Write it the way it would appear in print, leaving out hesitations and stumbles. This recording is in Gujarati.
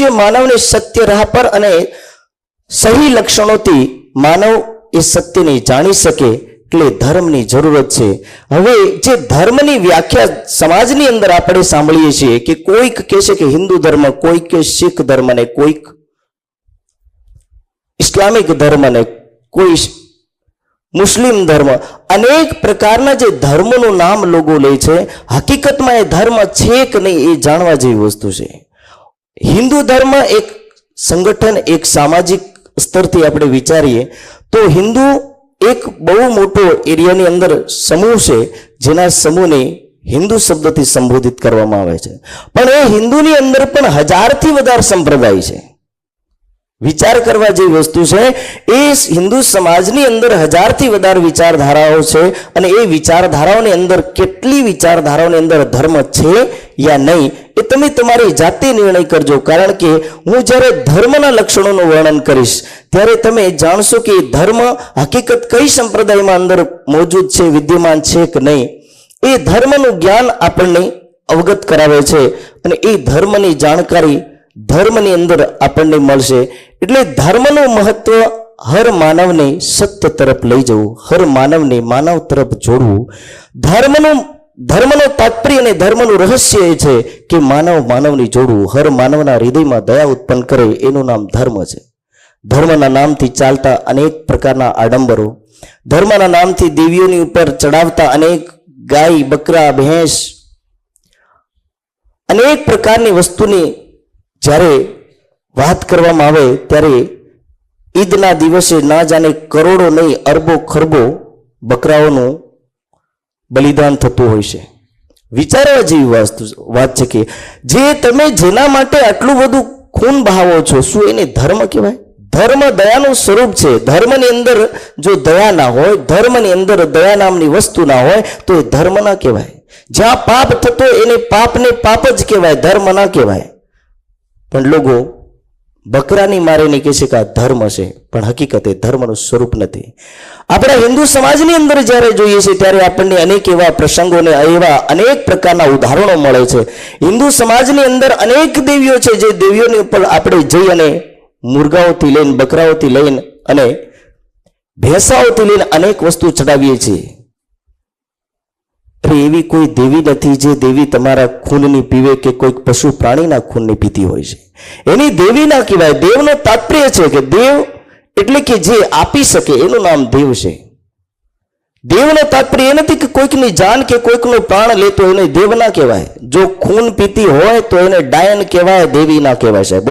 મનુષ્ય માનવને સત્ય રાહ પર અને સહી લક્ષણોથી માનવ એ સત્યને જાણી શકે એટલે ધર્મની જરૂરત છે. હવે જે ધર્મની વ્યાખ્યા સમાજની અંદર આપણે સાંભળીએ છીએ કે કોઈક કહે છે કે હિન્દુ ધર્મ, કોઈક કે શીખ ધર્મ, ને કોઈક ઇસ્લામિક ધર્મ, ને કોઈ મુસ્લિમ ધર્મ, અનેક પ્રકારના જે ધર્મોનું નામ લોકો લે છે. હકીકતમાં એ ધર્મ છે કે નહીં એ જાણવા જેવી વસ્તુ છે. હિન્દુ ધર્મ એક સંગઠન, એક સામાજિક સ્તરથી આપણે વિચારીએ તો હિન્દુ એક બહુ મોટો એરિયાની અંદર સમૂહ છે, જેના સમૂહને હિન્દુ શબ્દથી સંબોધિત કરવામાં આવે છે. પણ એ હિન્દુની અંદર પણ 1000 થી વધારે સંપ્રદાય છે. વિચાર કરવા જેવી વસ્તુ છે. એ હિન્દુ સમાજની અંદર 1000 થી વધારે વિચારધારાઓ છે, અને એ વિચારધારાઓની અંદર કેટલી વિચારધારાઓની અંદર ધર્મ છે યા નહીં એ તમે તમારી જાતે નિર્ણય કરજો. કારણ કે હું જ્યારે ધર્મના લક્ષણોનું વર્ણન કરીશ ત્યારે તમે જાણશો કે ધર્મ હકીકત કઈ સંપ્રદાયમાં અંદર મોજૂદ છે, વિદ્યમાન છે કે નહીં. એ ધર્મનું જ્ઞાન આપણને અવગત કરાવે છે, અને એ ધર્મની જાણકારી ધર્મની અંદર આપણને મળશે. એટલે ધર્મનું મહત્વ હર માનવને સત્ય તરફ લઈ જવું, હર માનવને માનવ તરફ જોડવું. ધર્મનો તાત્પર્ય અને ધર્મનું રહસ્ય એ છે કે માનવને જોડવું, હર માનવના હૃદયમાં દયા ઉત્પન્ન કરે, એનું નામ ધર્મ છે. ધર્મના નામથી ચાલતા અનેક પ્રકારના આડંબરો, ધર્મના નામથી દેવીઓની ઉપર ચડાવતા અનેક ગાય, બકરા, ભેંસ, અનેક પ્રકારની વસ્તુની જ્યારે વાત કરવામાં આવે ત્યારે ઈદના દિવસે ના જાણે કરોડો નહીં અરબો ખરબો બકરાઓનું બલિદાન થતું હોય છે. વિચારવા જેવી વાત છે કે જે તમે જેના માટે આટલું બધું ખૂન બહાવો છો, શું એને ધર્મ કહેવાય? ધર્મ દયાનું સ્વરૂપ છે. ધર્મની અંદર જો દયા ના હોય, ધર્મની અંદર દયા નામની વસ્તુ ના હોય તો એ ધર્મ ના કહેવાય. જ્યાં પાપ થતો એને પાપને પાપ જ કહેવાય, ધર્મ ના કહેવાય. પણ લોકો બકરાની મારીને કહે છે કે આ ધર્મ છે, પણ હકીકતે ધર્મનું સ્વરૂપ નથી. આપણા હિન્દુ સમાજની અંદર જ્યારે જોઈએ છે ત્યારે આપણને અનેક એવા પ્રસંગોને એવા અનેક પ્રકારના ઉદાહરણો મળે છે. હિન્દુ સમાજની અંદર અનેક દેવીઓ છે, જે દેવીઓની ઉપર આપણે જઈ અને મુર્ગાઓથી લઈને, બકરાઓથી લઈને અને ભેંસાઓથી લઈને અનેક વસ્તુ ચડાવીએ છીએ. એવી કોઈ દેવી નથી જે દેવી તમારા ખૂનની પીવે કે કોઈક પશુ પ્રાણીના ખૂનની પીતી હોય છે. એની દેવી ના કહેવાય. દેવનો તાત્પર્ય છે કે દેવ એટલે કે જે આપી શકે, એનું નામ દેવ છે. દેવનો તાત્પર્ય એ નથી કે કોઈકની જાન કે કોઈકનો પ્રાણ લેતો એને દેવ ના કહેવાય. જો ખૂન પીતી હોય તો એને ડાયન કહેવાય, દેવી ના કહેવાય સાહેબ.